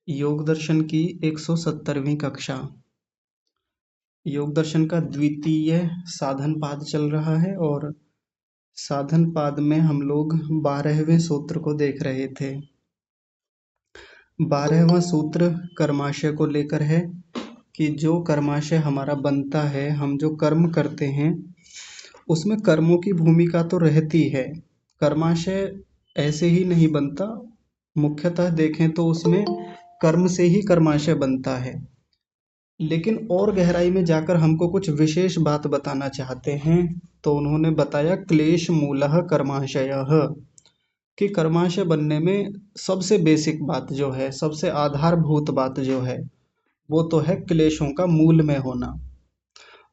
योग दर्शन की 170वीं कक्षा। योग दर्शन का द्वितीय साधन पाद चल रहा है और साधन पाद में हम लोग 12वें सूत्र को देख रहे थे। 12वां सूत्र कर्माशय को लेकर है कि जो कर्माशय हमारा बनता है, हम जो कर्म करते हैं उसमें कर्मों की भूमिका तो रहती है। कर्माशय ऐसे ही नहीं बनता, मुख्यतः देखें तो उसमें कर्म से ही कर्माशय बनता है। लेकिन और गहराई में जाकर हमको कुछ विशेष बात बताना चाहते हैं, तो उन्होंने बताया क्लेश मूलः कर्माशयः, कि कर्माशय बनने में सबसे बेसिक बात जो है, सबसे आधारभूत बात जो है, वो तो है क्लेशों का मूल में होना।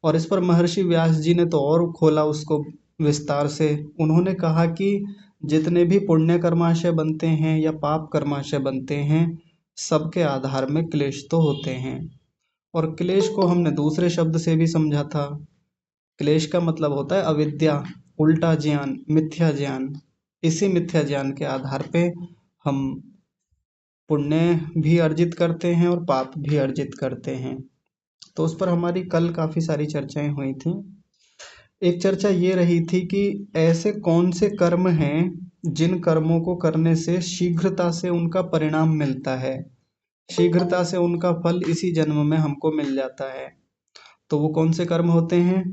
और इस पर महर्षि व्यास जी ने तो और खोला उसको विस्तार से। उन्होंने कहा कि जितने भी पुण्य कर्माशय बनते हैं या पाप कर्माशय बनते हैं, सबके आधार में क्लेश तो होते हैं। और क्लेश को हमने दूसरे शब्द से भी समझा था। क्लेश का मतलब होता है अविद्या, उल्टा ज्ञान, मिथ्या ज्ञान। इसी मिथ्या ज्ञान के आधार पे हम पुण्य भी अर्जित करते हैं और पाप भी अर्जित करते हैं। तो उस पर हमारी कल काफ़ी सारी चर्चाएं हुई थी। एक चर्चा ये रही थी कि ऐसे कौन से कर्म हैं जिन कर्मों को करने से शीघ्रता से उनका परिणाम मिलता है, शीघ्रता से उनका फल इसी जन्म में हमको मिल जाता है। तो वो कौन से कर्म होते हैं?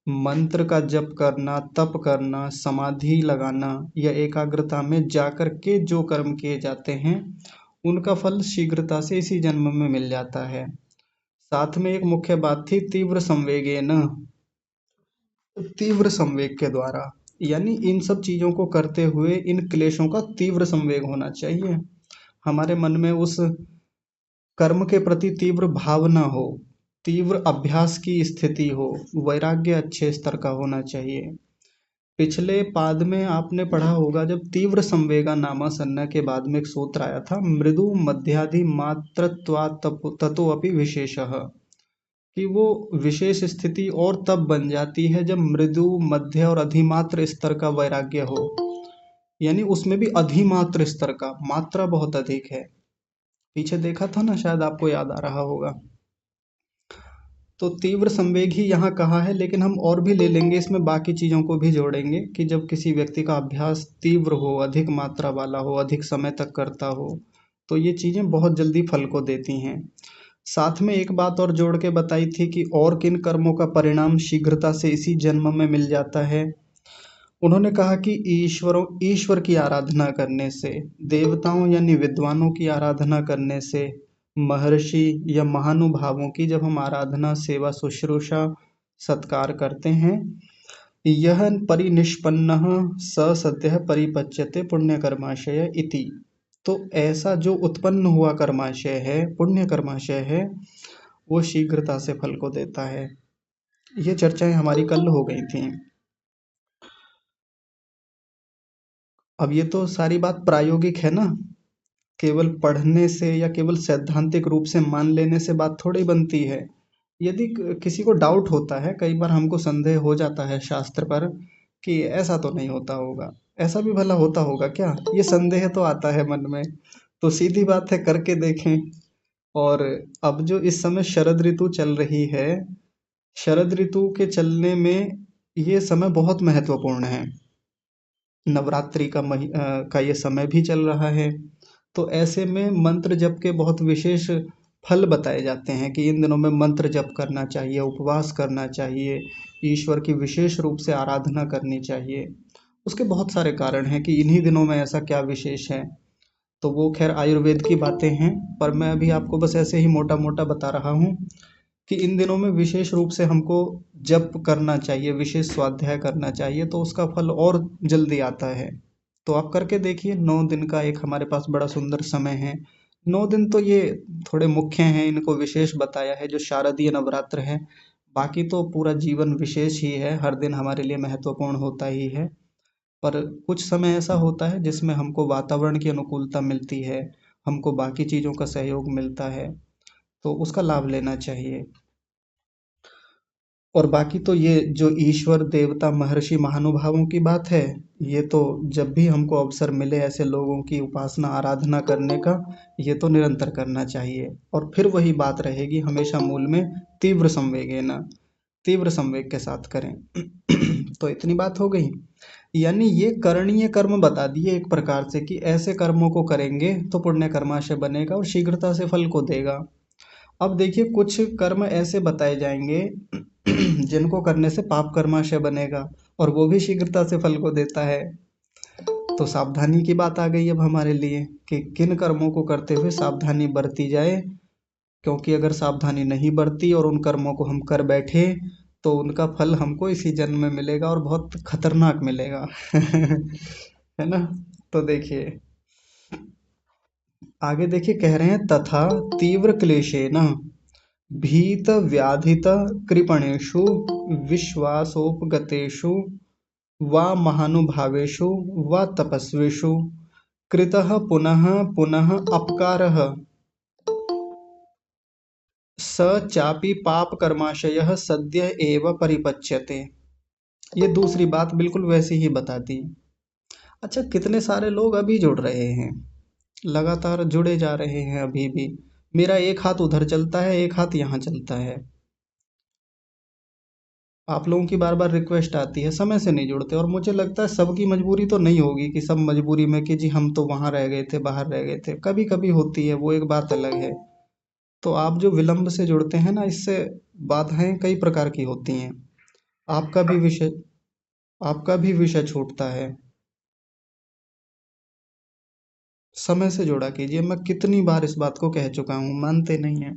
मंत्र का जप करना, तप करना, समाधि लगाना या एकाग्रता में जाकर के जो कर्म किए जाते हैं, उनका फल शीघ्रता से इसी जन्म में मिल जाता है। साथ में एक मुख्य बात थी तीव्र संवेगेन, तीव्र संवेग के द्वारा, यानी इन सब चीजों को करते हुए इन क्लेशों का तीव्र संवेग होना चाहिए। हमारे मन में उस कर्म के प्रति तीव्र भावना हो, तीव्र अभ्यास की स्थिति हो, वैराग्य अच्छे स्तर का होना चाहिए। पिछले पाद में आपने पढ़ा होगा, जब तीव्र संवेगा नामासन्न के बाद में एक सूत्र आया था, मृदु मध्यादि मात्रत्वात् ततोऽपि विशेषः, कि वो विशेष स्थिति और तब बन जाती है जब मृदु, मध्य और अधिमात्र स्तर का वैराग्य हो। यानी उसमें भी अधिमात्र स्तर का, मात्रा बहुत अधिक है। पीछे देखा था ना, शायद आपको याद आ रहा होगा। तो तीव्र संवेग ही यहाँ कहा है, लेकिन हम और भी ले लेंगे, इसमें बाकी चीज़ों को भी जोड़ेंगे कि जब किसी व्यक्ति का अभ्यास तीव्र हो, अधिक मात्रा वाला हो, अधिक समय तक करता हो, तो ये चीज़ें बहुत जल्दी फल को देती हैं। साथ में एक बात और जोड़ के बताई थी कि और किन कर्मों का परिणाम शीघ्रता से इसी जन्म में मिल जाता है। उन्होंने कहा कि ईश्वर की आराधना करने से, देवताओं यानी विद्वानों की आराधना करने से, महर्षि या महानुभावों की जब हम आराधना, सेवा, शुश्रूषा, सत्कार करते हैं, यह परिनिष्पन्नः स सद्यः परिपच्यते पुण्य कर्माशय इति। तो ऐसा जो उत्पन्न हुआ कर्माशय है, पुण्य कर्माशय है, वो शीघ्रता से फल को देता है। ये चर्चाएं हमारी कल हो गई थी। अब ये तो सारी बात प्रायोगिक है ना, केवल पढ़ने से या केवल सैद्धांतिक रूप से मान लेने से बात थोड़ी बनती है। यदि किसी को डाउट होता है, कई बार हमको संदेह हो जाता है शास्त्र पर कि ऐसा तो नहीं होता होगा, ऐसा भी भला होता होगा क्या, ये संदेह तो आता है मन में। तो सीधी बात है, करके देखें। और अब जो इस समय शरद ऋतु चल रही है, शरद ऋतु के चलने में ये समय बहुत महत्वपूर्ण है। नवरात्रि का ये समय भी चल रहा है। तो ऐसे में मंत्र जप के बहुत विशेष फल बताए जाते हैं कि इन दिनों में मंत्र जप करना चाहिए, उपवास करना चाहिए, ईश्वर की विशेष रूप से आराधना करनी चाहिए। उसके बहुत सारे कारण हैं कि इन्हीं दिनों में ऐसा क्या विशेष है। तो वो खैर आयुर्वेद की बातें हैं, पर मैं अभी आपको बस ऐसे ही मोटा मोटा बता रहा हूँ कि इन दिनों में विशेष रूप से हमको जप करना चाहिए, विशेष स्वाध्याय करना चाहिए, तो उसका फल और जल्दी आता है। तो आप करके देखिए। 9 दिन का एक हमारे पास बड़ा सुंदर समय है। 9 दिन तो ये थोड़े मुख्य हैं, इनको विशेष बताया है, जो शारदीय नवरात्र है। बाकी तो पूरा जीवन विशेष ही है, हर दिन हमारे लिए महत्वपूर्ण होता ही है। पर कुछ समय ऐसा होता है जिसमें हमको वातावरण की अनुकूलता मिलती है, हमको बाकी चीज़ों का सहयोग मिलता है, तो उसका लाभ लेना चाहिए। और बाकी तो ये जो ईश्वर देवता महर्षि महानुभावों की बात है, ये तो जब भी हमको अवसर मिले ऐसे लोगों की उपासना आराधना करने का, ये तो निरंतर करना चाहिए। और फिर वही बात रहेगी हमेशा मूल में, तीव्र संवेगेन, तीव्र संवेग के साथ करें। तो इतनी बात हो गई। यानी ये करणीय कर्म बता दिए एक प्रकार से कि ऐसे कर्मों को करेंगे तो पुण्य कर्माशय बनेगा और शीघ्रता से फल को देगा। अब देखिए कुछ कर्म ऐसे बताए जाएंगे जिनको करने से पाप कर्माशय बनेगा और वो भी शीघ्रता से फल को देता है। तो सावधानी की बात आ गई अब हमारे लिए कि किन कर्मों को करते हुए सावधानी बरती जाए, क्योंकि अगर सावधानी नहीं बरती और उन कर्मों को हम कर बैठे तो उनका फल हमको इसी जन्म में मिलेगा और बहुत खतरनाक मिलेगा। है ना। तो देखिए आगे देखिए कह रहे हैं, तथा तीव्र क्लेशेन भीत व्याधित कृपणेषु विश्वासोपगतेषु वा महानुभावेषु वा तपस्विषु कृतः पुनः पुनः अपकारः स चापि पाप कर्माशयः सद्य एव परिपच्यते। ये दूसरी बात बिल्कुल वैसी ही बता दी। अच्छा कितने सारे लोग अभी जुड़ रहे हैं, लगातार जुड़े जा रहे हैं अभी भी। मेरा एक हाथ उधर चलता है, एक हाथ यहाँ चलता है। आप लोगों की बार बार रिक्वेस्ट आती है, समय से नहीं जुड़ते। और मुझे लगता है सबकी मजबूरी तो नहीं होगी कि सब मजबूरी में कि जी हम तो वहाँ रह गए थे, बाहर रह गए थे, कभी कभी होती है, वो एक बात अलग है। तो आप जो विलंब से जुड़ते हैं ना, इससे बाधाएं कई प्रकार की होती हैं। आपका भी विषय आपका भी विषय छूटता है। समय से जोड़ा कीजिए, मैं कितनी बार इस बात को कह चुका हूँ, मानते नहीं हैं।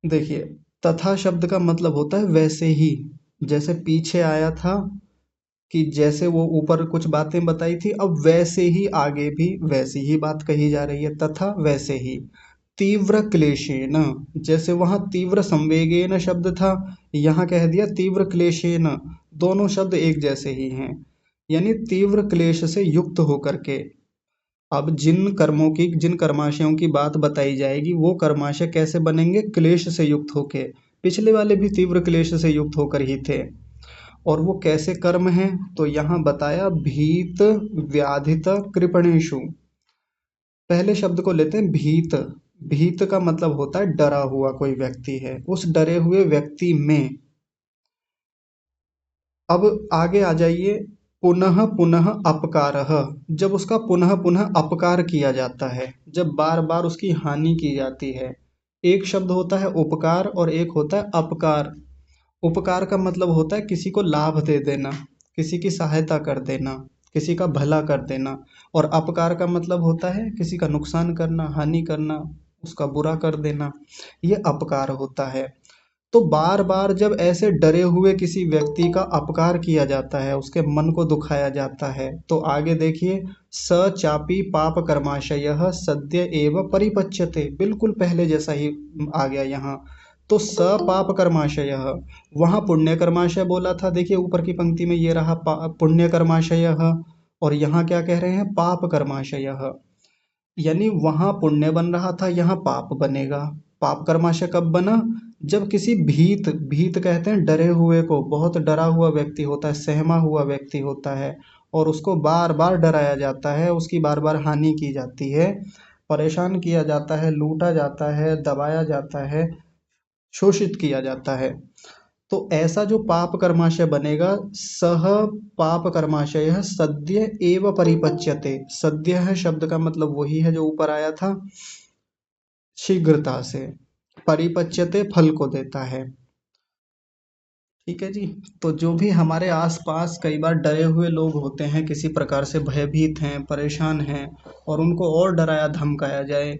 देखिए तथा शब्द का मतलब होता है वैसे ही, जैसे पीछे आया था कि जैसे वो ऊपर कुछ बातें बताई थी, अब वैसे ही आगे भी वैसी ही बात कही जा रही है, तथा वैसे ही। तीव्र क्लेशेन, जैसे वहां तीव्र संवेगेन शब्द था, यहाँ कह दिया तीव्र क्लेशेन, दोनों शब्द एक जैसे ही हैं। यानी तीव्र क्लेश से युक्त होकर के। अब जिन कर्मों की, जिन कर्माशयों की बात बताई जाएगी वो कर्माशय कैसे बनेंगे, क्लेश से युक्त होके। पिछले वाले भी तीव्र क्लेश से युक्त होकर ही थे। और वो कैसे कर्म हैं, तो यहाँ बताया भीत व्याधित कृपणेशु। पहले शब्द को लेते हैं भीत। भीत का मतलब होता है डरा हुआ कोई व्यक्ति है, उस डरे हुए व्यक्ति में। अब आगे आ जाइए, पुनः पुनः अपकारः, जब उसका पुनः पुनः अपकार किया जाता है, जब बार बार उसकी हानि की जाती है। एक शब्द होता है उपकार और एक होता है अपकार। उपकार का मतलब होता है किसी को लाभ दे देना, किसी की सहायता कर देना, किसी का भला कर देना। और अपकार का मतलब होता है किसी का नुकसान करना, हानि करना, उसका बुरा कर देना, ये अपकार होता है। तो बार बार जब ऐसे डरे हुए किसी व्यक्ति का अपकार किया जाता है, उसके मन को दुखाया जाता है, तो आगे देखिए, स चापी पाप कर्माशयः सद्य एव परिपच्यते, बिल्कुल पहले जैसा ही आ गया यहाँ। तो स पाप कर्माशयः, वहाँ पुण्य कर्माशय बोला था, देखिए ऊपर की पंक्ति में ये रहा पुण्य कर्माशयः, और यहाँ क्या कह रहे हैं, पाप कर्माशयः। यानी वहां पुण्य बन रहा था, यहाँ पाप बनेगा। पाप कर्माशय कब बना, जब किसी भीत, भीत कहते हैं डरे हुए को, बहुत डरा हुआ व्यक्ति होता है, सहमा हुआ व्यक्ति होता है, और उसको बार बार डराया जाता है, उसकी बार बार हानि की जाती है, परेशान किया जाता है, लूटा जाता है, दबाया जाता है, शोषित किया जाता है। तो ऐसा जो पाप कर्माशय बनेगा, सह पाप कर्माशय सद्य एव परिपच्यते। सद्य है शब्द का मतलब वही है जो ऊपर आया था, शीघ्रता से। परिपच्यते फल को देता है। ठीक है जी। तो जो भी हमारे आसपास कई बार डरे हुए लोग होते हैं, किसी प्रकार से भयभीत हैं, परेशान हैं, और उनको और डराया धमकाया जाए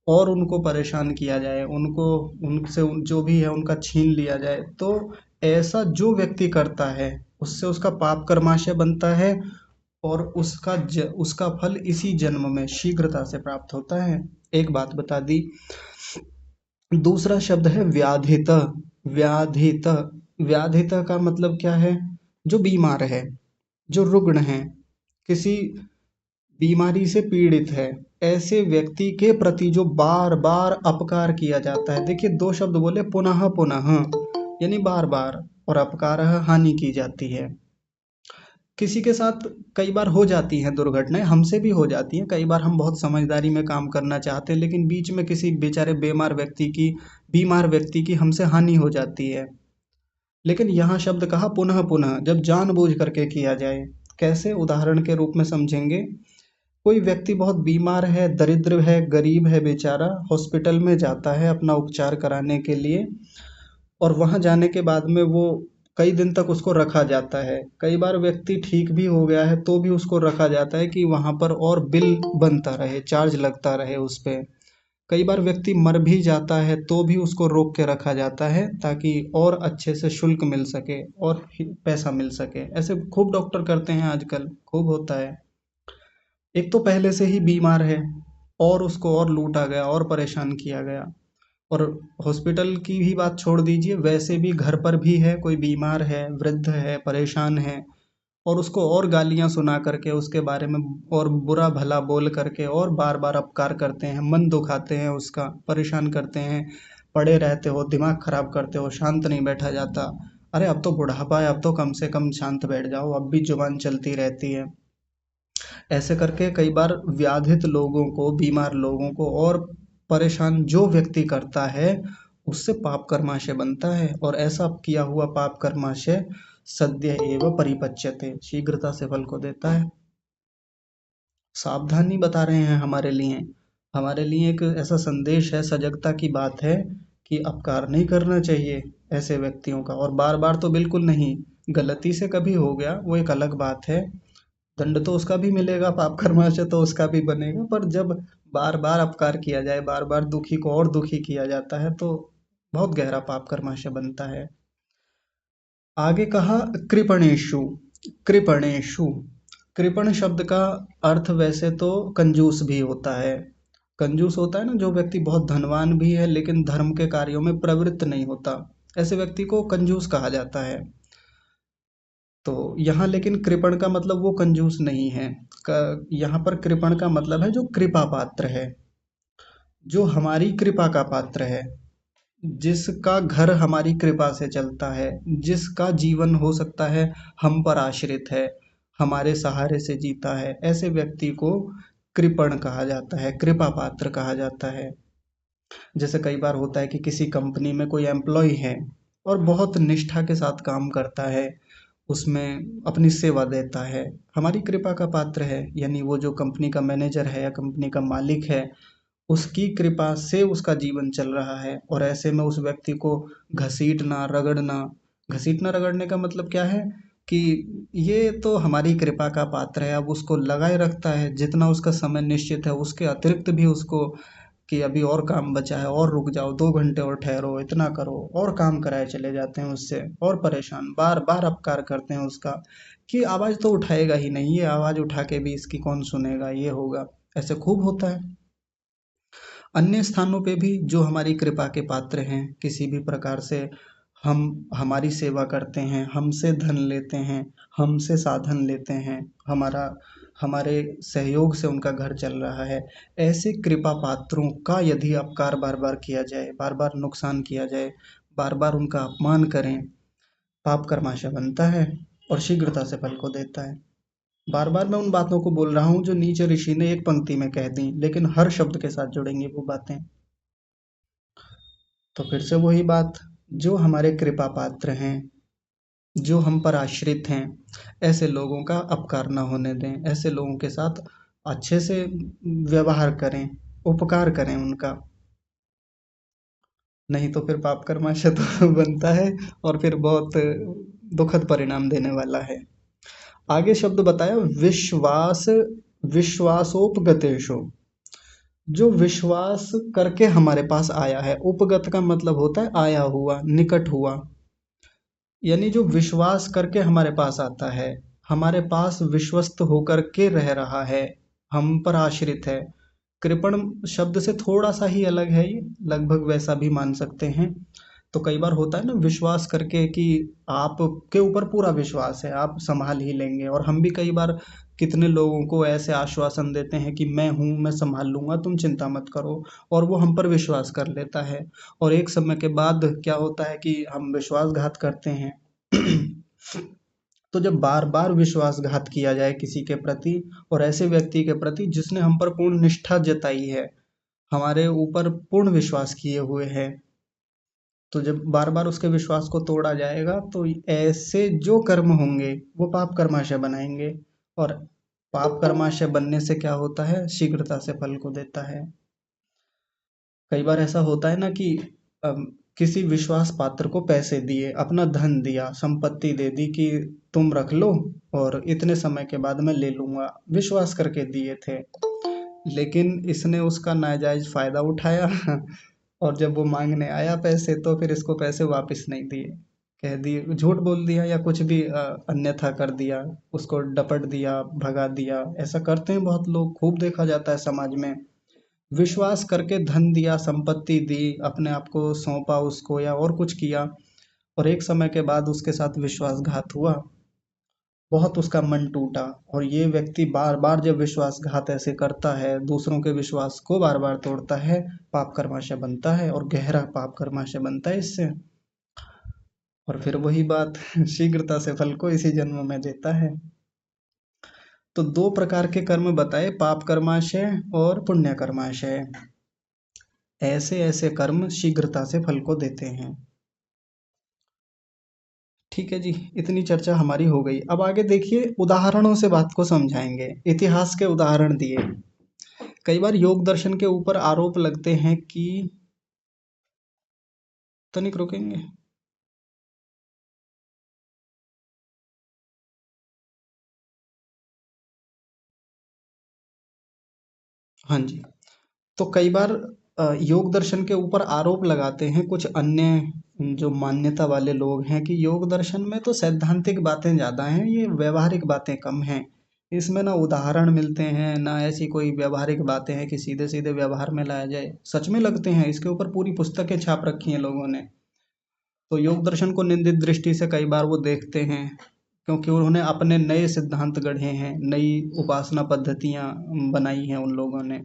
और उनको परेशान किया जाए, उनको उनसे जो भी है उनका छीन लिया जाए, तो ऐसा जो व्यक्ति करता है उससे उसका पाप कर्माशय बनता है, और उसका फल इसी जन्म में शीघ्रता से प्राप्त होता है। एक बात बता दी। दूसरा शब्द है व्याधित। व्याधित, व्याधित का मतलब क्या है, जो बीमार है, जो रुग्ण है, किसी बीमारी से पीड़ित है, ऐसे व्यक्ति के प्रति जो बार बार अपकार किया जाता है। देखिए, दो शब्द बोले, पुनः पुनः, यानी बार बार, और अपकारः, हानि की जाती है। किसी के साथ कई बार हो जाती हैं दुर्घटनाएं, हमसे भी हो जाती हैं। कई बार हम बहुत समझदारी में काम करना चाहते हैं, लेकिन बीच में किसी बेचारे बीमार व्यक्ति की हमसे हानि हो जाती है। लेकिन यहाँ शब्द कहा पुनः पुनः, जब जानबूझ करके किया जाए। कैसे? उदाहरण के रूप में समझेंगे। कोई व्यक्ति बहुत बीमार है, दरिद्र है, गरीब है बेचारा, हॉस्पिटल में जाता है अपना उपचार कराने के लिए, और वहाँ जाने के बाद में वो कई दिन तक उसको रखा जाता है। कई बार व्यक्ति ठीक भी हो गया है तो भी उसको रखा जाता है कि वहाँ पर और बिल बनता रहे, चार्ज लगता रहे उस पे। कई बार व्यक्ति मर भी जाता है तो भी उसको रोक के रखा जाता है, ताकि और अच्छे से शुल्क मिल सके और पैसा मिल सके। ऐसे खूब डॉक्टर करते हैं आजकल, खूब होता है। एक तो पहले से ही बीमार है और उसको और लूटा गया और परेशान किया गया। और हॉस्पिटल की भी बात छोड़ दीजिए, वैसे भी घर पर भी है, कोई बीमार है, वृद्ध है, परेशान है, और उसको और गालियां सुना करके, उसके बारे में और बुरा भला बोल करके और बार बार अपकार करते हैं, मन दुखाते हैं उसका, परेशान करते हैं। पड़े रहते हो, दिमाग खराब करते हो, शांत नहीं बैठा जाता। अरे अब तो बुढ़ापा है, अब तो कम से कम शांत बैठ जाओ, अब भी जुबान चलती रहती है। ऐसे करके कई बार व्याधित लोगों को, बीमार लोगों को और परेशान जो व्यक्ति करता है, उससे पाप कर्माशय बनता है, और ऐसा किया हुआ पाप कर्माशय सद्य एव परिपच्यते, शीघ्रता से फल को देता है। सावधानी बता रहे हैं हमारे लिए एक ऐसा संदेश है, सजगता की बात है कि अपकार नहीं करना चाहिए ऐसे व्यक्तियों का। और बार बार तो बिल्कुल नहीं, गलती से कभी हो गया वो एक अलग बात है, दंड तो उसका भी मिलेगा, पाप कर्माशय तो उसका भी बनेगा। पर जब बार बार अपकार किया जाए, बार बार दुखी को और दुखी किया जाता है, तो बहुत गहरा पाप कर्माशय बनता है। आगे कहा कृपणेशु। कृपणेशु, कृपण शब्द का अर्थ वैसे तो कंजूस भी होता है। कंजूस होता है ना, जो व्यक्ति बहुत धनवान भी है लेकिन धर्म के कार्यों में प्रवृत्त नहीं होता, ऐसे व्यक्ति को कंजूस कहा जाता है। तो यहाँ लेकिन कृपण का मतलब वो कंजूस नहीं है। यहाँ पर कृपण का मतलब है जो कृपा पात्र है, जो हमारी कृपा का पात्र है, जिसका घर हमारी कृपा से चलता है, जिसका जीवन हो सकता है हम पर आश्रित है, हमारे सहारे से जीता है, ऐसे व्यक्ति को कृपण कहा जाता है, कृपा पात्र कहा जाता है। जैसे कई बार होता है कि किसी कंपनी में कोई एम्प्लॉय है और बहुत निष्ठा के साथ काम करता है, उसमें अपनी सेवा देता है, हमारी कृपा का पात्र है। यानी वो जो कंपनी का मैनेजर है या कंपनी का मालिक है, उसकी कृपा से उसका जीवन चल रहा है, और ऐसे में उस व्यक्ति को घसीटना रगड़ना, घसीटना रगड़ने का मतलब क्या है कि ये तो हमारी कृपा का पात्र है, अब उसको लगाए रखता है, जितना उसका समय निश्चित है उसके अतिरिक्त भी उसको, कि अभी और काम बचा है और रुक जाओ, 2 घंटे और ठहरो, इतना करो, और काम कराए चले जाते हैं उससे, और परेशान, बार बार अपकार करते हैं उसका, कि आवाज़ तो उठाएगा ही नहीं, ये आवाज़ उठा के भी इसकी कौन सुनेगा, ये होगा। ऐसे खूब होता है। अन्य स्थानों पे भी जो हमारी कृपा के पात्र हैं, किसी भी प्रकार से हम हमारी सेवा करते हैं, हमसे धन लेते हैं, हमसे साधन लेते हैं, हमारे सहयोग से उनका घर चल रहा है, ऐसे कृपा पात्रों का यदि अपकार बार बार किया जाए, बार बार नुकसान किया जाए, बार बार उनका अपमान करें, पाप कर्माशय बनता है और शीघ्रता से फल को देता है। बार बार मैं उन बातों को बोल रहा हूँ जो नीचे ऋषि ने एक पंक्ति में कह दी, लेकिन हर शब्द के साथ जुड़ेंगी वो बातें। तो फिर से वही बात, जो हमारे कृपा पात्र हैं, जो हम पर आश्रित हैं, ऐसे लोगों का अपकार न होने दें, ऐसे लोगों के साथ अच्छे से व्यवहार करें, उपकार करें उनका, नहीं तो फिर पाप कर्माशय तो बनता है और फिर बहुत दुखद परिणाम देने वाला है। आगे शब्द बताया विश्वास, विश्वासोपगतेषु, जो विश्वास करके हमारे पास आया है। उपगत का मतलब होता है आया हुआ, निकट हुआ, यानी जो विश्वास करके हमारे पास आता है, हमारे पास विश्वस्त होकर के रह रहा है, हम पर आश्रित है। कृपण शब्द से थोड़ा सा ही अलग है ये, लगभग वैसा भी मान सकते हैं। तो कई बार होता है ना, विश्वास करके कि आपके ऊपर पूरा विश्वास है, आप संभाल ही लेंगे। और हम भी कई बार कितने लोगों को ऐसे आश्वासन देते हैं कि मैं हूँ, मैं संभाल लूंगा, तुम चिंता मत करो, और वो हम पर विश्वास कर लेता है। और एक समय के बाद क्या होता है कि हम विश्वासघात करते हैं। तो जब बार बार विश्वासघात किया जाए किसी के प्रति, और ऐसे व्यक्ति के प्रति जिसने हम पर पूर्ण निष्ठा जताई है, हमारे ऊपर पूर्ण विश्वास किए हुए है, तो जब बार बार उसके विश्वास को तोड़ा जाएगा तो ऐसे जो कर्म होंगे वो पाप कर्माशय बनाएंगे। और पाप कर्माशय बनने से क्या होता है, शीघ्रता से फल को देता है। कई बार ऐसा होता है ना कि अम, किसी विश्वास पात्र को पैसे दिए, अपना धन दिया, संपत्ति दे दी कि तुम रख लो और इतने समय के बाद मैं ले लूंगा, विश्वास करके दिए थे। लेकिन इसने उसका नाजायज फायदा उठाया और जब वो मांगने आया पैसे तो फिर इसको पैसे वापस नहीं दिए, कह दिए, झूठ बोल दिया या कुछ भी अन्यथा कर दिया, उसको डपट दिया, भगा दिया। ऐसा करते हैं बहुत लोग, खूब देखा जाता है समाज में। विश्वास करके धन दिया, संपत्ति दी, अपने आप को सौंपा उसको या और कुछ किया, और एक समय के बाद उसके साथ विश्वासघात हुआ, बहुत उसका मन टूटा। और ये व्यक्ति बार बार जब विश्वासघात ऐसे करता है, दूसरों के विश्वास को बार बार तोड़ता है, पाप कर्माशय बनता है और गहरा पाप कर्माशय बनता है इससे। और फिर वही बात शीघ्रता से फल को इसी जन्म में देता है। तो दो प्रकार के कर्म बताए, पाप कर्माशय और पुण्य कर्माशय। ऐसे ऐसे कर्म शीघ्रता से फल को देते हैं। ठीक है जी, इतनी चर्चा हमारी हो गई। अब आगे देखिए, उदाहरणों से बात को समझाएंगे, इतिहास के उदाहरण दिए। कई बार योग दर्शन के ऊपर आरोप लगते हैं कि, तनिक रुकेंगे। हाँ जी। तो कई बार योग दर्शन के ऊपर आरोप लगाते हैं कुछ अन्य जो मान्यता वाले लोग हैं कि योग दर्शन में तो सैद्धांतिक बातें ज़्यादा हैं, ये व्यवहारिक बातें कम हैं। इसमें ना उदाहरण मिलते हैं, ना ऐसी कोई व्यवहारिक बातें हैं कि सीधे सीधे व्यवहार में लाया जाए। सच में लगते हैं, इसके ऊपर पूरी पुस्तकें छाप रखी हैं लोगों ने। तो योग दर्शन को निंदित दृष्टि से कई बार वो देखते हैं, क्योंकि उन्होंने अपने नए सिद्धांत गढ़े हैं, नई उपासना पद्धतियां बनाई हैं उन लोगों ने।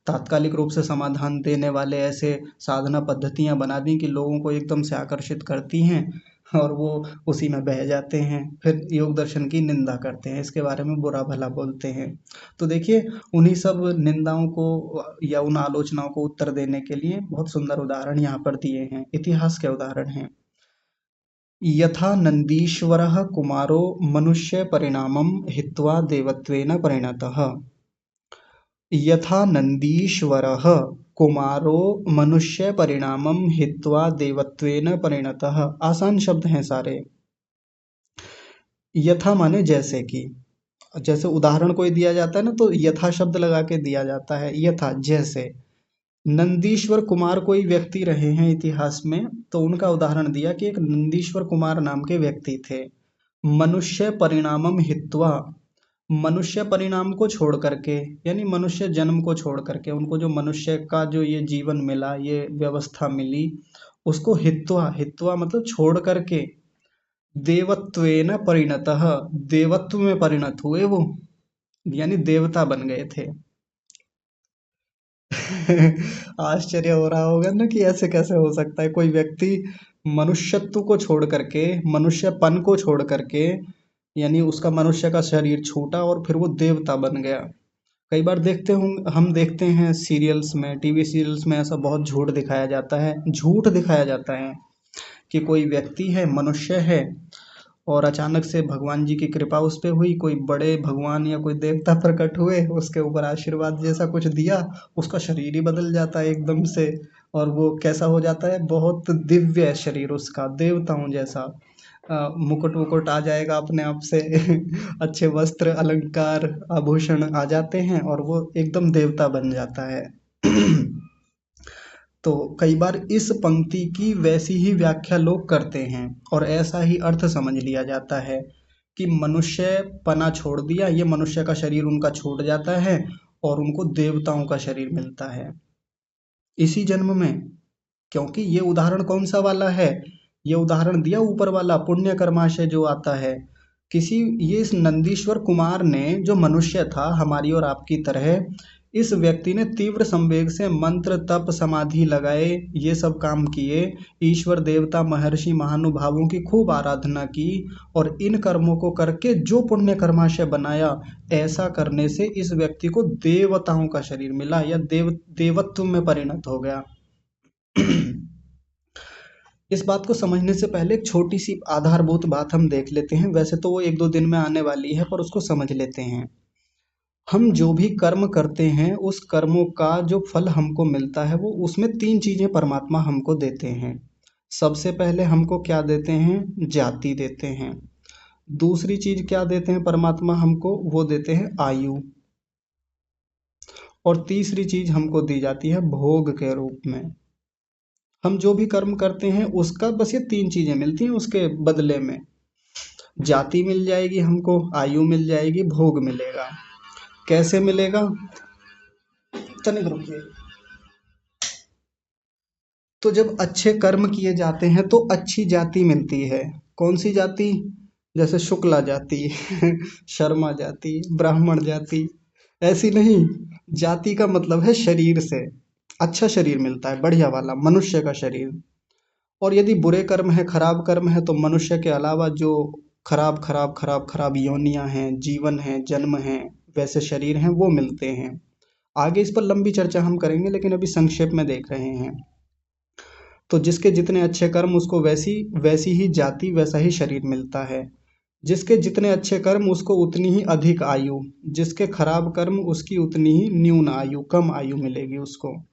तात्कालिक रूप से समाधान देने वाले ऐसे साधना पद्धतियां बना दी कि लोगों को एकदम से आकर्षित करती हैं, और वो उसी में बह जाते हैं, फिर योग दर्शन की निंदा करते हैं, इसके बारे में बुरा भला बोलते हैं। तो देखिए, उन्हीं सब निंदाओं को या उन आलोचनाओं को उत्तर देने के लिए बहुत सुंदर उदाहरण यहाँ पर दिए हैं, इतिहास के उदाहरण हैं। यथा नन्दीश्वरः कुमारो मनुष्यपरिणामं हित्वा देवत्वेन परिणतः। यथा नन्दीश्वरः कुमारो मनुष्यपरिणामं हित्वा देवत्वेन परिणतः। आसान शब्द हैं सारे। यथा माने जैसे कि, जैसे उदाहरण कोई दिया जाता है ना तो यथा शब्द लगा के दिया जाता है, यथा जैसे। नंदीश्वर कुमार कोई व्यक्ति रहे हैं इतिहास में, तो उनका उदाहरण दिया कि एक नंदीश्वर कुमार नाम के व्यक्ति थे। मनुष्य परिणामम हित्वा, मनुष्य परिणाम को छोड़ करके, यानी मनुष्य जन्म को छोड़ करके, उनको जो मनुष्य का जो ये जीवन मिला, ये व्यवस्था मिली, उसको हित्वा, हित्वा मतलब छोड़ करके, देवत्वेन परिणतः, देवत्व में परिणत हुए वो, यानी देवता बन गए थे। आश्चर्य हो रहा होगा ना कि ऐसे कैसे हो सकता है, कोई व्यक्ति मनुष्यत्व को छोड़ करके, मनुष्यपन को छोड़ करके, यानी उसका मनुष्य का शरीर छूटा और फिर वो देवता बन गया। कई बार देखते हों, हम देखते हैं सीरियल्स में, टीवी सीरियल्स में ऐसा बहुत झूठ दिखाया जाता है, झूठ दिखाया जाता है कि कोई व्यक्ति है, मनुष्य है, और अचानक से भगवान जी की कृपा उस पे हुई, कोई बड़े भगवान या कोई देवता प्रकट हुए, उसके ऊपर आशीर्वाद जैसा कुछ दिया, उसका शरीर ही बदल जाता है एकदम से, और वो कैसा हो जाता है, बहुत दिव्य शरीर उसका, देवताओं जैसा। मुकुट वुकुट आ जाएगा अपने आप से अच्छे वस्त्र अलंकार आभूषण आ जाते हैं और वो एकदम देवता बन जाता है। तो कई बार इस पंक्ति की वैसी ही व्याख्या लोग करते हैं और ऐसा ही अर्थ समझ लिया जाता है कि मनुष्य पना छोड़ दिया, ये मनुष्य का शरीर उनका छूट जाता है और उनको देवताओं का शरीर मिलता है इसी जन्म में। क्योंकि ये उदाहरण कौन सा वाला है, ये उदाहरण दिया ऊपर वाला पुण्य कर्माशय जो आता है। किसी ये इस नंदीश्वर कुमार ने, जो मनुष्य था हमारी और आपकी तरह, इस व्यक्ति ने तीव्र संवेग से मंत्र तप समाधि लगाए, ये सब काम किए, ईश्वर देवता महर्षि महानुभावों की खूब आराधना की, और इन कर्मों को करके जो पुण्य कर्माशय बनाया, ऐसा करने से इस व्यक्ति को देवताओं का शरीर मिला या देवत्व में परिणत हो गया। इस बात को समझने से पहले एक छोटी सी आधारभूत बात हम देख लेते हैं, वैसे तो वो एक दो दिन में आने वाली है, पर उसको समझ लेते हैं। हम जो भी कर्म करते हैं, उस कर्मों का जो फल हमको मिलता है, वो उसमें तीन चीजें परमात्मा हमको देते हैं। सबसे पहले हमको क्या देते हैं? जाति देते हैं। दूसरी चीज क्या देते हैं परमात्मा हमको? वो देते हैं आयु। और तीसरी चीज हमको दी जाती है भोग के रूप में। हम जो भी कर्म करते हैं उसका बस ये तीन चीजें मिलती हैं उसके बदले में। जाति मिल जाएगी हमको, आयु मिल जाएगी, भोग मिलेगा। कैसे मिलेगा? तनिक रुकिए। तो जब अच्छे कर्म किए जाते हैं तो अच्छी जाति मिलती है। कौन सी जाति? जैसे शुक्ला जाति, शर्मा जाति, ब्राह्मण जाति, ऐसी नहीं। जाति का मतलब है शरीर से अच्छा शरीर मिलता है, बढ़िया वाला मनुष्य का शरीर। और यदि बुरे कर्म है, खराब कर्म है, तो मनुष्य के अलावा जो खराब खराब खराब खराब योनियां हैं, जीवन है, जन्म है, वैसे शरीर हैं, वो मिलते हैं। आगे इस पर लंबी चर्चा हम करेंगे, लेकिन अभी संक्षेप में देख रहे हैं। तो जिसके जितने अच्छे कर्म, उसको वैसी वैसी ही जाति, वैसा ही शरीर मिलता है। जिसके जितने अच्छे कर्म, उसको उतनी ही अधिक आयु। जिसके खराब कर्म, उसकी उतनी ही न्यून आयु, कम आयु मिलेगी उसको।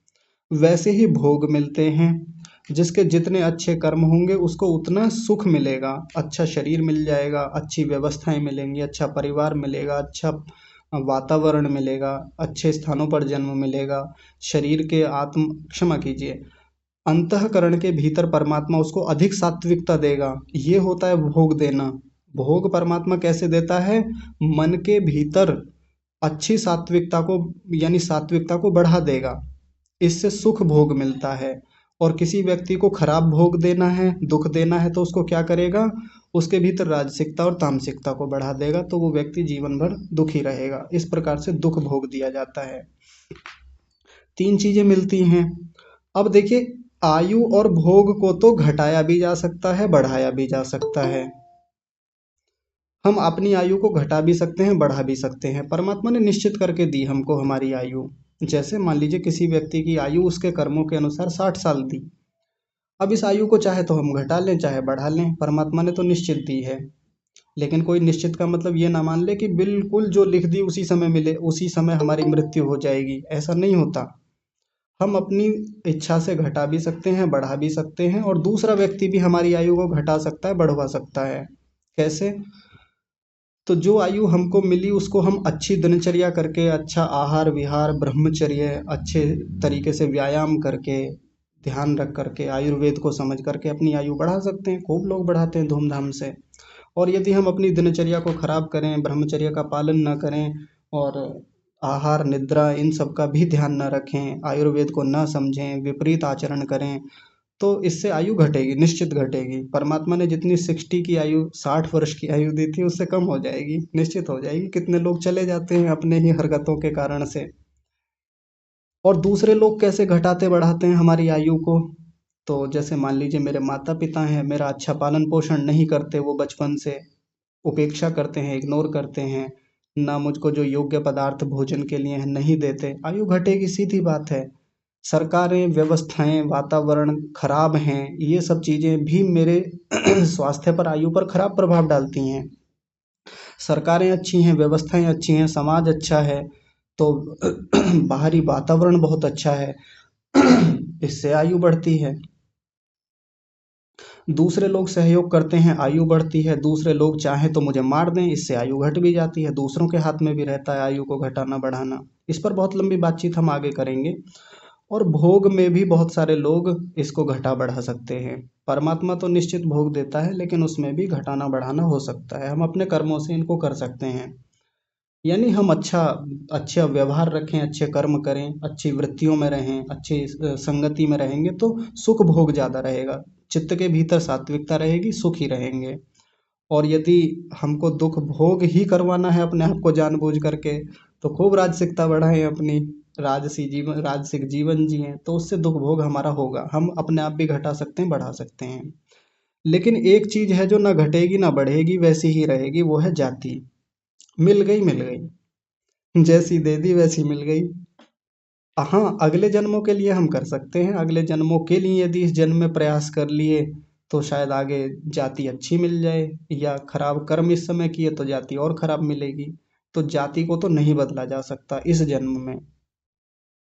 वैसे ही भोग मिलते हैं। जिसके जितने अच्छे कर्म होंगे, उसको उतना सुख मिलेगा, अच्छा शरीर मिल जाएगा, अच्छी व्यवस्थाएं मिलेंगी, अच्छा परिवार मिलेगा, अच्छा वातावरण मिलेगा, अच्छे स्थानों पर जन्म मिलेगा। शरीर के आत्म क्षमा कीजिए, अंतःकरण के भीतर परमात्मा उसको अधिक सात्विकता देगा। ये होता है भोग देना। भोग परमात्मा कैसे देता है? मन के भीतर अच्छी सात्विकता को, यानी सात्विकता को बढ़ा देगा। इससे सुख भोग मिलता है। और किसी व्यक्ति को खराब भोग देना है, दुख देना है, तो उसको क्या करेगा? उसके भीतर राजसिकता और तामसिकता को बढ़ा देगा, तो वो व्यक्ति जीवन भर दुखी रहेगा। इस प्रकार से दुख भोग दिया जाता है। तीन चीजें मिलती हैं। अब देखिए, आयु और भोग को तो घटाया भी जा सकता है, बढ़ाया भी जा सकता है। हम अपनी आयु को घटा भी सकते हैं, बढ़ा भी सकते हैं। परमात्मा ने निश्चित करके दी हमको हमारी आयु। जैसे मान लीजिए किसी व्यक्ति की आयु उसके कर्मों के अनुसार 60 साल दी। अब इस आयु को चाहे तो हम घटा लें, चाहे बढ़ा लें, परमात्मा ने तो निश्चित दी है। लेकिन कोई निश्चित का मतलब ये ना मान ले कि बिल्कुल जो लिख दी उसी समय मिले, उसी समय हमारी मृत्यु हो जाएगी, ऐसा नहीं होता। हम अपनी इच्छा से घटा भी सकते हैं, बढ़ा भी सकते हैं, और दूसरा व्यक्ति भी हमारी आयु को घटा सकता है, बढ़वा सकता है। कैसे? तो जो आयु हमको मिली उसको हम अच्छी दिनचर्या करके, अच्छा आहार विहार ब्रह्मचर्य, अच्छे तरीके से व्यायाम करके, ध्यान रख करके, आयुर्वेद को समझ करके अपनी आयु बढ़ा सकते हैं। खूब लोग बढ़ाते हैं धूमधाम से। और यदि हम अपनी दिनचर्या को खराब करें, ब्रह्मचर्य का पालन न करें, और आहार निद्रा इन सब का भी ध्यान न रखें, आयुर्वेद को न समझें, विपरीत आचरण करें, तो इससे आयु घटेगी, निश्चित घटेगी। परमात्मा ने जितनी 60 की आयु, 60 वर्ष की आयु दी थी, उससे कम हो जाएगी, निश्चित हो जाएगी। कितने लोग चले जाते हैं अपने ही हरकतों के कारण से। और दूसरे लोग कैसे घटाते बढ़ाते हैं हमारी आयु को? तो जैसे मान लीजिए मेरे माता पिता हैं, मेरा अच्छा पालन पोषण नहीं करते, वो बचपन से उपेक्षा करते हैं, इग्नोर करते हैं, ना मुझको जो योग्य पदार्थ भोजन के लिए हैं नहीं देते, आयु घटेगी, सीधी बात है। सरकारें, व्यवस्थाएं, वातावरण खराब हैं, ये सब चीज़ें भी मेरे स्वास्थ्य पर, आयु पर खराब प्रभाव डालती हैं। सरकारें अच्छी हैं, व्यवस्थाएं अच्छी हैं, समाज अच्छा है, तो बाहरी वातावरण बहुत अच्छा है, इससे आयु बढ़ती है। दूसरे लोग सहयोग करते हैं, आयु बढ़ती है। दूसरे लोग चाहें तो मुझे मार दें, इससे आयु घट भी जाती है। दूसरों के हाथ में भी रहता है आयु को घटाना बढ़ाना। इस पर बहुत लंबी बातचीत हम आगे करेंगे। और भोग में भी बहुत सारे लोग इसको घटा बढ़ा सकते हैं। परमात्मा तो निश्चित भोग देता है, लेकिन उसमें भी घटाना बढ़ाना हो सकता है। हम अपने कर्मों से इनको कर सकते हैं। यानी हम अच्छा व्यवहार रखें, अच्छे कर्म करें, अच्छी वृत्तियों में रहें, अच्छी संगति में रहेंगे तो सुख भोग ज़्यादा रहेगा। चित्त के भीतर सात्विकता रहेगी, सुख ही रहेंगे। और यदि हमको दुख भोग ही करवाना है अपने आप को जानबूझ करके, तो खूब राजसिकता बढ़ाएं अपनी, राजसिक जीवन जिएं, तो उससे दुख भोग हमारा होगा। हम अपने आप भी घटा सकते हैं, बढ़ा सकते हैं। लेकिन एक चीज है जो ना घटेगी ना बढ़ेगी, वैसी ही रहेगी, वो है जाति। मिल गई मिल गई, जैसी दे दी वैसी मिल गई। हाँ, अगले जन्मों के लिए हम कर सकते हैं, अगले जन्मों के लिए यदि इस जन्म में प्रयास कर लिए तो शायद आगे जाति अच्छी मिल जाए, या खराब कर्म इस समय किए तो जाति और खराब मिलेगी। तो जाति को तो नहीं बदला जा सकता इस जन्म में।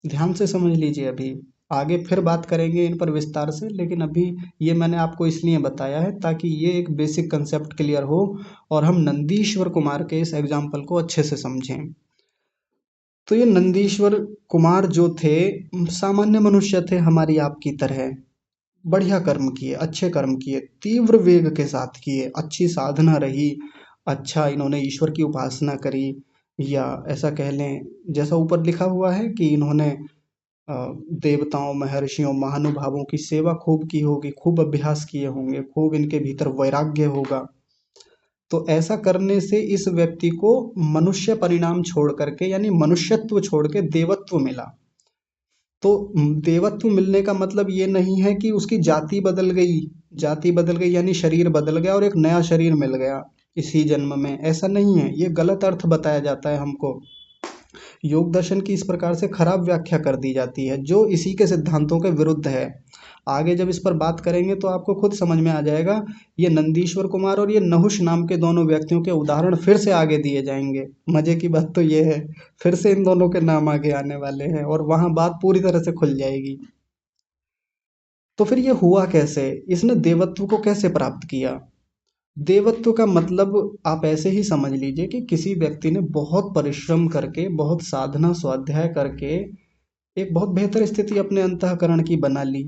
ध्यान से समझ लीजिए। अभी आगे फिर बात करेंगे इन पर विस्तार से, लेकिन अभी ये मैंने आपको इसलिए बताया है ताकि ये एक बेसिक कंसेप्ट क्लियर हो और हम नंदीश्वर कुमार के इस एग्जाम्पल को अच्छे से समझें। तो ये नंदीश्वर कुमार जो थे, सामान्य मनुष्य थे हमारी आपकी तरह। बढ़िया कर्म किए, अच्छे कर्म किए, तीव्र वेग के साथ किए, अच्छी साधना रही, अच्छा इन्होंने ईश्वर की उपासना करी, या ऐसा कह लें जैसा ऊपर लिखा हुआ है कि इन्होंने देवताओं, महर्षियों, महानुभावों की सेवा खूब की होगी, खूब अभ्यास किए होंगे, खूब इनके भीतर वैराग्य होगा। तो ऐसा करने से इस व्यक्ति को मनुष्य परिणाम छोड़ करके, यानी मनुष्यत्व छोड़ के देवत्व मिला। तो देवत्व मिलने का मतलब ये नहीं है कि उसकी जाति बदल गई। जाति बदल गई यानी शरीर बदल गया और एक नया शरीर मिल गया इसी जन्म में, ऐसा नहीं है। ये गलत अर्थ बताया जाता है हमको। योग दर्शन की इस प्रकार से खराब व्याख्या कर दी जाती है जो इसी के सिद्धांतों के विरुद्ध है। आगे जब इस पर बात करेंगे तो आपको खुद समझ में आ जाएगा। ये नंदीश्वर कुमार और ये नहुष नाम के दोनों व्यक्तियों के उदाहरण फिर से आगे दिए जाएंगे। मजे की बात तो ये है, फिर से इन दोनों के नाम आगे आने वाले हैं और वहां बात पूरी तरह से खुल जाएगी। तो फिर ये हुआ कैसे, इसने देवत्व को कैसे प्राप्त किया? देवत्व का मतलब आप ऐसे ही समझ लीजिए कि किसी व्यक्ति ने बहुत परिश्रम करके, बहुत साधना स्वाध्याय करके एक बहुत बेहतर स्थिति अपने अंतःकरण की बना ली।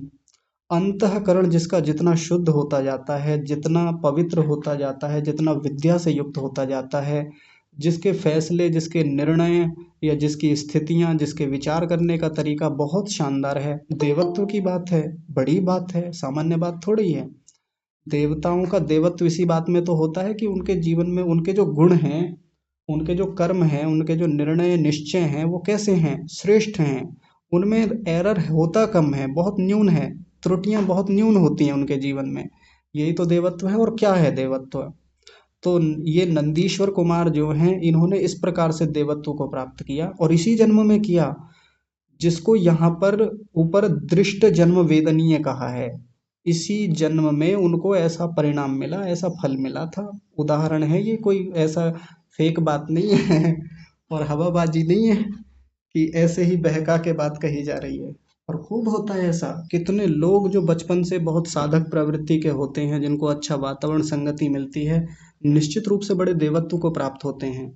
अंतःकरण जिसका जितना शुद्ध होता जाता है, जितना पवित्र होता जाता है, जितना विद्या से युक्त होता जाता है, जिसके फैसले, जिसके निर्णय, या जिसकी स्थितियां, जिसके विचार करने का तरीका बहुत शानदार है, देवत्व की बात है। बड़ी बात है, सामान्य बात थोड़ी है। देवताओं का देवत्व इसी बात में तो होता है कि उनके जीवन में उनके जो गुण हैं, उनके जो कर्म हैं, उनके जो निर्णय निश्चय हैं, वो कैसे हैं? श्रेष्ठ हैं। उनमें एरर होता कम है, बहुत न्यून है। त्रुटियां बहुत न्यून होती हैं उनके जीवन में। यही तो देवत्व है। और क्या है देवत्व? तो ये नंदीश्वर कुमार जो हैं, इन्होंने इस प्रकार से देवत्व को प्राप्त किया और इसी जन्म में किया, जिसको यहाँ पर ऊपर दृष्ट जन्म वेदनीय कहा है। इसी जन्म में उनको ऐसा परिणाम मिला, ऐसा फल मिला था। उदाहरण है ये, कोई ऐसा फेक बात नहीं है और हवाबाजी नहीं है कि ऐसे ही बहका के बात कही जा रही है। और खूब होता है ऐसा। कितने लोग जो बचपन से बहुत साधक प्रवृत्ति के होते हैं, जिनको अच्छा वातावरण संगति मिलती है, निश्चित रूप से बड़े देवत्व को प्राप्त होते हैं।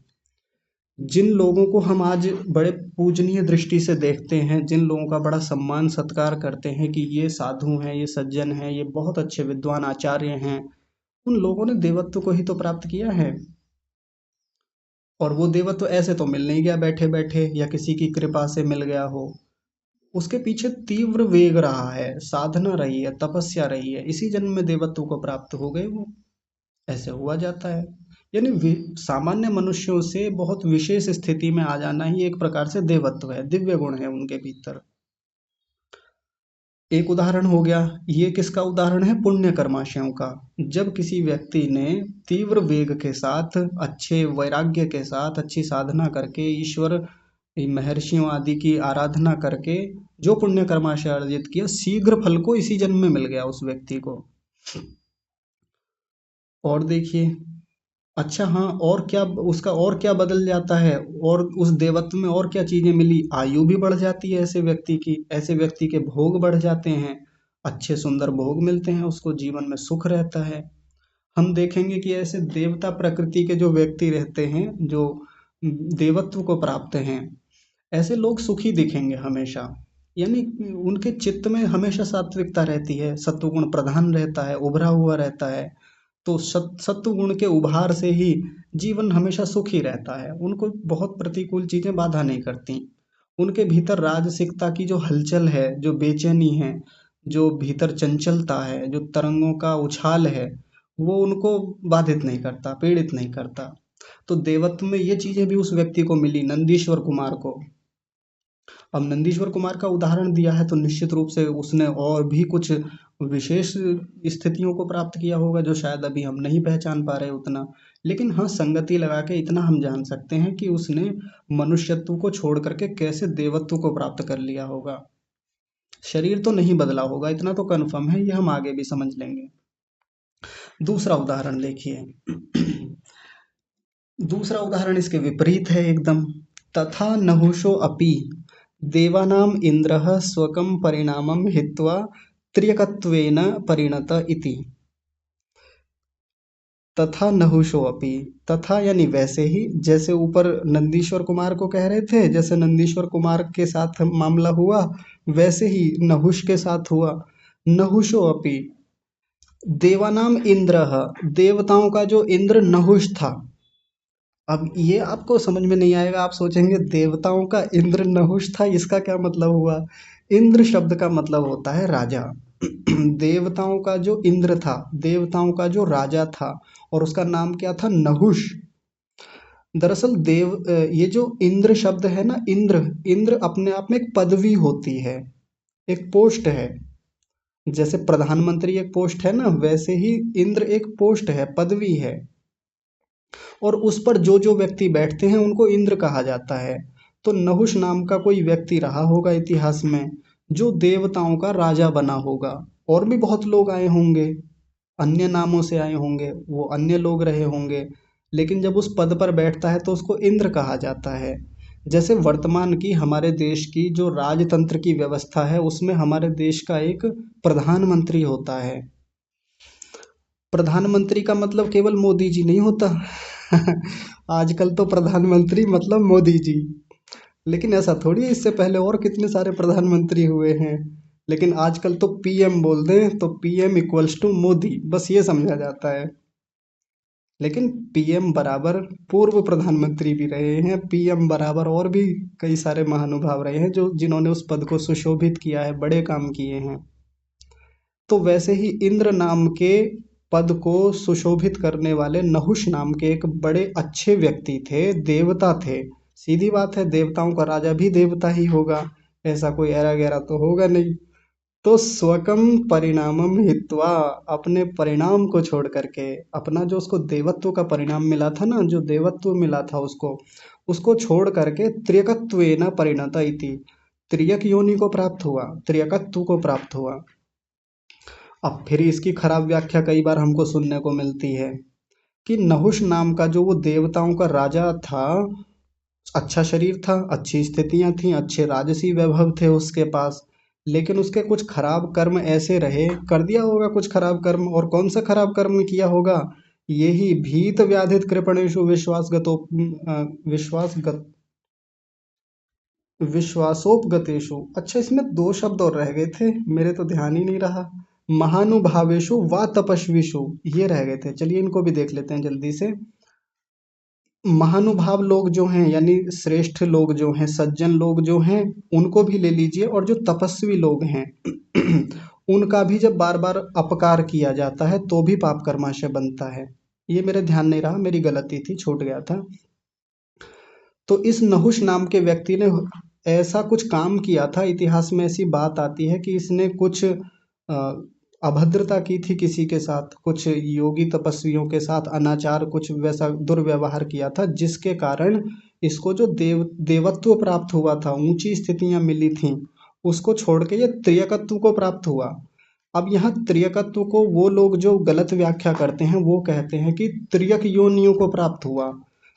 जिन लोगों को हम आज बड़े पूजनीय दृष्टि से देखते हैं, जिन लोगों का बड़ा सम्मान सत्कार करते हैं कि ये साधु हैं, ये सज्जन हैं, ये बहुत अच्छे विद्वान आचार्य हैं, उन लोगों ने देवत्व को ही तो प्राप्त किया है। और वो देवत्व ऐसे तो मिल नहीं गया बैठे बैठे, या किसी की कृपा से मिल गया हो। उसके पीछे तीव्र वेग रहा है, साधना रही है, तपस्या रही है, इसी जन्म में देवत्व को प्राप्त हो गए वो। ऐसे हुआ जाता है। यानी सामान्य मनुष्यों से बहुत विशेष स्थिति में आ जाना ही एक प्रकार से देवत्व है, दिव्य गुण है उनके भीतर। एक उदाहरण हो गया। ये किसका उदाहरण है? पुण्य कर्माशयों का। जब किसी व्यक्ति ने तीव्र वेग के साथ, अच्छे वैराग्य के साथ, अच्छी साधना करके, ईश्वर महर्षियों आदि की आराधना करके जो पुण्य कर्माशय अर्जित किया, शीघ्र फल को इसी जन्म में मिल गया उस व्यक्ति को। और देखिए, अच्छा हाँ, और क्या उसका, और क्या बदल जाता है? और उस देवत्व में और क्या चीजें मिली? आयु भी बढ़ जाती है ऐसे व्यक्ति की, ऐसे व्यक्ति के भोग बढ़ जाते हैं, अच्छे सुंदर भोग मिलते हैं उसको, जीवन में सुख रहता है। हम देखेंगे कि ऐसे देवता प्रकृति के जो व्यक्ति रहते हैं, जो देवत्व को प्राप्त हैं, ऐसे लोग सुखी दिखेंगे हमेशा। यानी उनके चित्त में हमेशा सात्विकता रहती है, सत्वगुण प्रधान रहता है, उभरा हुआ रहता है। तो सत्व गुण के उभार से ही जीवन हमेशा सुखी रहता है। उनको बहुत प्रतिकूल चीजें बाधा नहीं करती। उनके भीतर राजसिकता की जो हलचल है, जो बेचैनी है, जो भीतर चंचलता है, जो तरंगों का उछाल है, वो उनको बाधित नहीं करता, पीड़ित नहीं करता। तो देवत्व में ये चीजें भी उस व्यक्ति को मिली, नंदीश्वर कुमार को। अब नंदीश्वर कुमार का उदाहरण दिया है तो निश्चित रूप से उसने और भी कुछ विशेष स्थितियों को प्राप्त किया होगा जो शायद अभी हम नहीं पहचान पा रहे उतना। लेकिन हाँ, संगति लगा के इतना हम जान सकते हैं कि उसने मनुष्यत्व को छोड़ करके कैसे देवत्व को प्राप्त कर लिया होगा। शरीर तो नहीं बदला होगा, इतना तो कन्फर्म है, ये हम आगे भी समझ लेंगे। दूसरा उदाहरण देखिए। दूसरा उदाहरण इसके विपरीत है एकदम। तथा नहुषो अपि देवानाम इंद्रः स्वकं परिणामं हित्वा त्र्यकत्वेन परिणत इति। तथा नहुषो अपि, तथा यानी वैसे ही, जैसे ऊपर नंदीश्वर कुमार को कह रहे थे, जैसे नंदीश्वर कुमार के साथ मामला हुआ वैसे ही नहुष के साथ हुआ। नहुषो अपि देवानाम इंद्रः, देवताओं का जो इंद्र नहुष था। अब ये आपको समझ में नहीं आएगा, आप सोचेंगे देवताओं का इंद्र नहुष था, इसका क्या मतलब हुआ। इंद्र शब्द का मतलब होता है राजा। देवताओं का जो इंद्र था, देवताओं का जो राजा था, और उसका नाम क्या था, नहुष। दरअसल ये जो इंद्र शब्द है ना, इंद्र, इंद्र अपने आप में एक पदवी होती है, एक पोस्ट है। जैसे प्रधानमंत्री एक पोस्ट है ना, वैसे ही इंद्र एक पोस्ट है, पदवी है। और उस पर जो जो व्यक्ति बैठते हैं उनको इंद्र कहा जाता है। तो नहुष नाम का कोई व्यक्ति रहा होगा इतिहास में जो देवताओं का राजा बना होगा। और भी बहुत लोग आए होंगे, अन्य नामों से आए होंगे, वो अन्य लोग रहे होंगे, लेकिन जब उस पद पर बैठता है तो उसको इंद्र कहा जाता है। जैसे वर्तमान की हमारे देश की जो राजतंत्र की व्यवस्था है उसमें हमारे देश का एक प्रधानमंत्री होता है। प्रधानमंत्री का मतलब केवल मोदी जी नहीं होता। आजकल तो प्रधानमंत्री मतलब मोदी जी, लेकिन ऐसा थोड़ी है, इससे पहले और कितने सारे प्रधानमंत्री हुए हैं। लेकिन आजकल तो पीएम बोल दें तो पीएम इक्वल्स टू मोदी, बस ये समझा जाता है। लेकिन पीएम बराबर पूर्व प्रधानमंत्री भी रहे हैं, पीएम बराबर और भी कई सारे महानुभाव रहे हैं जो जिन्होंने उस पद को सुशोभित किया है, बड़े काम किए हैं। तो वैसे ही इंद्र नाम के पद को सुशोभित करने वाले नहुष नाम के एक बड़े अच्छे व्यक्ति थे, देवता थे। सीधी बात है, देवताओं का राजा भी देवता ही होगा, ऐसा कोई ऐरा गैरा तो होगा नहीं। तो स्वकम परिणामम हित्वा, अपने परिणाम को छोड़ करके, अपना जो उसको देवत्व का परिणाम मिला था ना, जो देवत्व मिला था उसको, उसको छोड़ करके त्र्यकत्वेन परिणत इति, त्रियक योनि को प्राप्त हुआ, त्रियकत्व को प्राप्त हुआ। अब फिर इसकी खराब व्याख्या कई बार हमको सुनने को मिलती है कि नहुष नाम का जो वो देवताओं का राजा था, अच्छा शरीर था, अच्छी स्थितियां थीं, अच्छे राजसी वैभव थे उसके पास, लेकिन उसके कुछ खराब कर्म ऐसे रहे, कर दिया होगा कुछ खराब कर्म। और कौन सा खराब कर्म किया होगा, यही भीत व्याधित कृपणेशु विश्वासगतो विश्वासगत विश्वासोपगतेषु। अच्छा, इसमें दो शब्द और रह गए थे, मेरे तो ध्यान ही नहीं रहा। महानुभावेषु व तपस्विषु, ये रह गए थे, चलिए इनको भी देख लेते हैं जल्दी से। महानुभाव लोग जो हैं, यानी श्रेष्ठ लोग जो हैं, सज्जन लोग जो हैं, उनको भी ले लीजिए। और जो तपस्वी लोग हैं उनका भी जब बार बार अपकार किया जाता है तो भी पाप कर्माशय बनता है। ये मेरे ध्यान नहीं रहा, मेरी गलती थी, छूट गया था। तो इस नहुष नाम के व्यक्ति ने ऐसा कुछ काम किया था, इतिहास में ऐसी बात आती है कि इसने कुछ अभद्रता की थी किसी के साथ, कुछ योगी तपस्वियों के साथ अनाचार, कुछ वैसा दुर्व्यवहार किया था, जिसके कारण इसको जो देवत्व प्राप्त हुआ था, ऊंची स्थितियां मिली थीं, उसको छोड़ के ये त्रियकत्व को प्राप्त हुआ। अब यहाँ त्रियकत्व को वो लोग जो गलत व्याख्या करते हैं वो कहते हैं कि त्रियक योनियों को प्राप्त हुआ।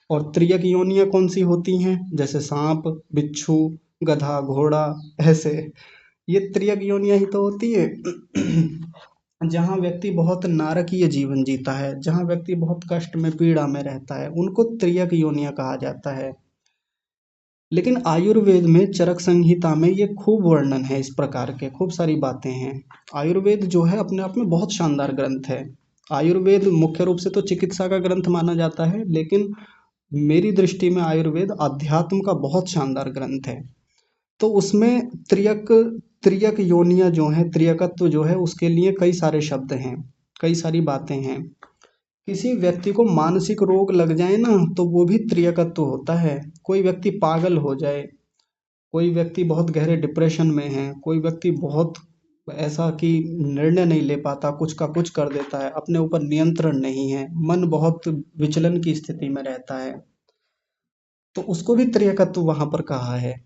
और त्रियक योनियां कौन सी होती हैं, जैसे सांप, बिच्छू, गधा, घोड़ा, ऐसे, ये त्रियक योनियां ही तो होती है। जहाँ व्यक्ति बहुत नारकीय जीवन जीता है, जहाँ व्यक्ति बहुत कष्ट में, पीड़ा में रहता है, उनको त्रियक योनियां कहा जाता है। लेकिन आयुर्वेद में चरक संहिता में ये खूब वर्णन है, इस प्रकार के खूब सारी बातें हैं। आयुर्वेद जो है अपने आप में बहुत शानदार ग्रंथ है। आयुर्वेद मुख्य रूप से तो चिकित्सा का ग्रंथ माना जाता है, लेकिन मेरी दृष्टि में आयुर्वेद अध्यात्म का बहुत शानदार ग्रंथ है। तो उसमें त्रियक त्रियक योनियां जो हैं, त्रियकत्व जो है, उसके लिए कई सारे शब्द हैं, कई सारी बातें हैं। किसी व्यक्ति को मानसिक रोग लग जाए ना, तो वो भी त्रियकत्व होता है। कोई व्यक्ति पागल हो जाए, कोई व्यक्ति बहुत गहरे डिप्रेशन में है, कोई व्यक्ति बहुत ऐसा कि निर्णय नहीं ले पाता, कुछ का कुछ कर देता है, अपने ऊपर नियंत्रण नहीं है, मन बहुत विचलन की स्थिति में रहता है, तो उसको भी त्रियकत्व वहां पर कहा है।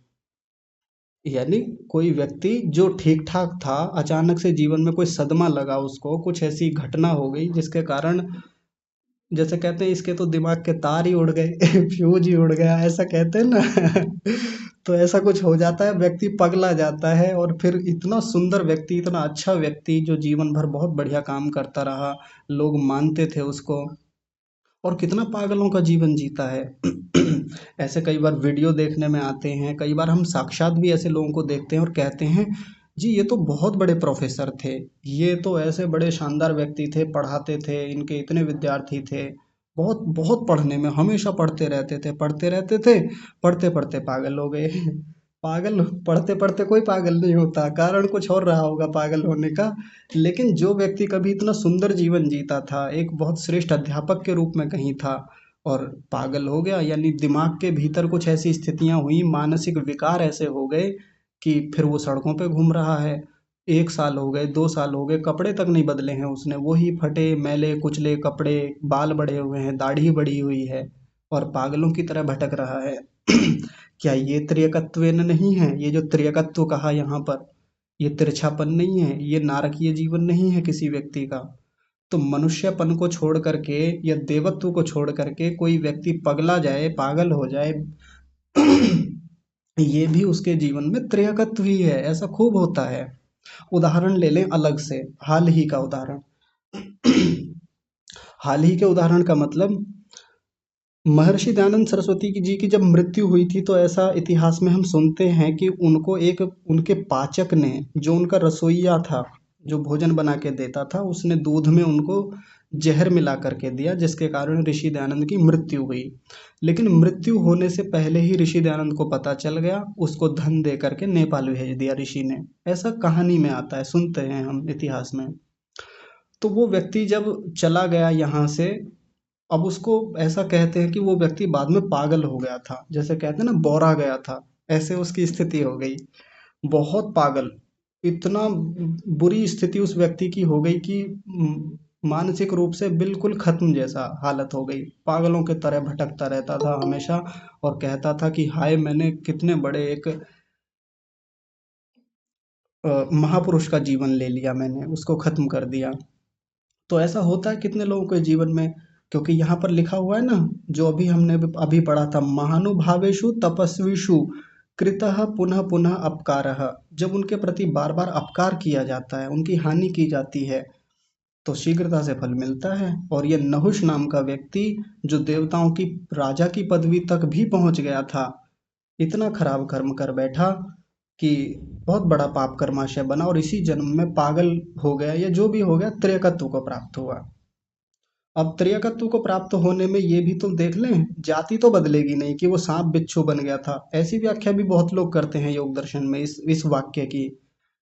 यानी कोई व्यक्ति जो ठीक ठाक था, अचानक से जीवन में कोई सदमा लगा, उसको कुछ ऐसी घटना हो गई जिसके कारण, जैसे कहते हैं इसके तो दिमाग के तार ही उड़ गए फ्यूज ही उड़ गया, ऐसा कहते हैं ना तो ऐसा कुछ हो जाता है, व्यक्ति पगला जाता है। और फिर इतना सुंदर व्यक्ति, इतना अच्छा व्यक्ति, जो जीवन भर बहुत बढ़िया काम करता रहा, लोग मानते थे उसको, और कितना पागलों का जीवन जीता है ऐसे कई बार वीडियो देखने में आते हैं, कई बार हम साक्षात भी ऐसे लोगों को देखते हैं और कहते हैं जी ये तो बहुत बड़े प्रोफेसर थे, ये तो ऐसे बड़े शानदार व्यक्ति थे, पढ़ाते थे, इनके इतने विद्यार्थी थे, बहुत बहुत पढ़ने में हमेशा पढ़ते रहते थे, पढ़ते रहते थे, पढ़ते पढ़ते पागल हो गए पागल, पढ़ते पढ़ते कोई पागल नहीं होता, कारण कुछ और रहा होगा पागल होने का। लेकिन जो व्यक्ति कभी इतना सुंदर जीवन जीता था, एक बहुत श्रेष्ठ अध्यापक के रूप में कहीं था, और पागल हो गया, यानी दिमाग के भीतर कुछ ऐसी स्थितियां हुई, मानसिक विकार ऐसे हो गए कि फिर वो सड़कों पे घूम रहा है। 1 साल हो गए, 2 साल हो गए, कपड़े तक नहीं बदले हैं उसने, वही फटे मैले कुचले कपड़े, बाल बड़े हुए हैं, दाढ़ी बड़ी हुई है, और पागलों की तरह भटक रहा है क्या ये त्रियकत्वेन नहीं है? ये जो त्रियकत्व कहा यहाँ पर, ये तिरछापन नहीं है, ये नारकीय जीवन नहीं है किसी व्यक्ति का। तो मनुष्यपन को छोड़ करके या देवत्व को छोड़ करके कोई व्यक्ति पगला जाए, पागल हो जाए ये भी उसके जीवन में त्रियकत्व ही है, ऐसा खूब होता है। उदाहरण ले लें अलग से, हाल ही का उदाहरण हाल ही के उदाहरण का मतलब, महर्षि दयानंद सरस्वती की जी की जब मृत्यु हुई थी, तो ऐसा इतिहास में हम सुनते हैं कि उनको एक उनके पाचक ने, जो उनका रसोइया था, जो भोजन बना के देता था, उसने दूध में उनको जहर मिला करके दिया, जिसके कारण ऋषि दयानंद की मृत्यु हुई। लेकिन मृत्यु होने से पहले ही ऋषि दयानंद को पता चल गया, उसको धन दे करके नेपाल भेज दिया ऋषि ने। ऐसा कहानी में आता है, सुनते हैं हम इतिहास में। तो वो व्यक्ति जब चला गया यहाँ से, अब उसको ऐसा कहते हैं कि वो व्यक्ति बाद में पागल हो गया था, जैसे कहते हैं ना बौरा गया था, ऐसे उसकी स्थिति हो गई, बहुत पागल, इतना बुरी स्थिति उस व्यक्ति की हो गई कि मानसिक रूप से बिल्कुल खत्म जैसा हालत हो गई, पागलों के तरह भटकता रहता था हमेशा, और कहता था कि हाय मैंने कितने बड़े एक महापुरुष का जीवन ले लिया, मैंने उसको खत्म कर दिया। तो ऐसा होता है कितने लोगों के जीवन में, क्योंकि यहाँ पर लिखा हुआ है ना, जो अभी हमने अभी पढ़ा था, महानुभावेषु तपस्वीषु कृतः पुनः पुनः अपकारः। जब उनके प्रति बार बार अपकार किया जाता है, उनकी हानि की जाती है, तो शीघ्रता से फल मिलता है। और ये नहुष नाम का व्यक्ति, जो देवताओं की राजा की पदवी तक भी पहुंच गया था, इतना खराब कर्म कर बैठा कि बहुत बड़ा पाप कर्माशय बना, और इसी जन्म में पागल हो गया, या जो भी हो गया, त्रियकत्व को प्राप्त हुआ। अब त्रियकत्व को प्राप्त होने में ये भी तुम देख लें, जाति तो बदलेगी नहीं कि वो सांप बिच्छू बन गया था, ऐसी व्याख्या भी बहुत लोग करते हैं योग दर्शन में इस वाक्य की,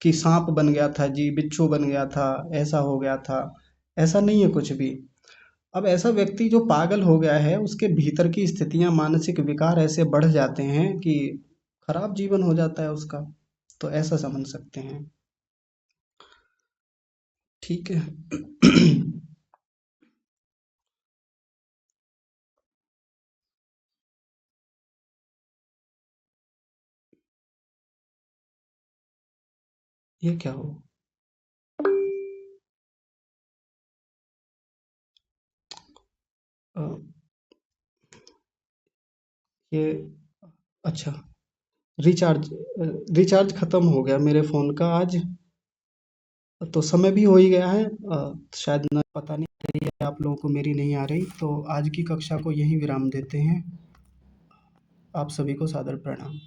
कि सांप बन गया था जी, बिच्छू बन गया था, ऐसा हो गया था। ऐसा नहीं है कुछ भी। अब ऐसा व्यक्ति जो पागल हो गया है, उसके भीतर की स्थितियां, मानसिक विकार ऐसे बढ़ जाते हैं कि खराब जीवन हो जाता है उसका। तो ऐसा समझ सकते हैं। ठीक है ये क्या हो? अ, ये अच्छा, रिचार्ज रिचार्ज खत्म हो गया मेरे फ़ोन का आज, तो समय भी हो ही गया है। शायद न पता नहीं आ रही है आप लोगों को, मेरी नहीं आ रही, तो आज की कक्षा को यहीं विराम देते हैं। आप सभी को सादर प्रणाम।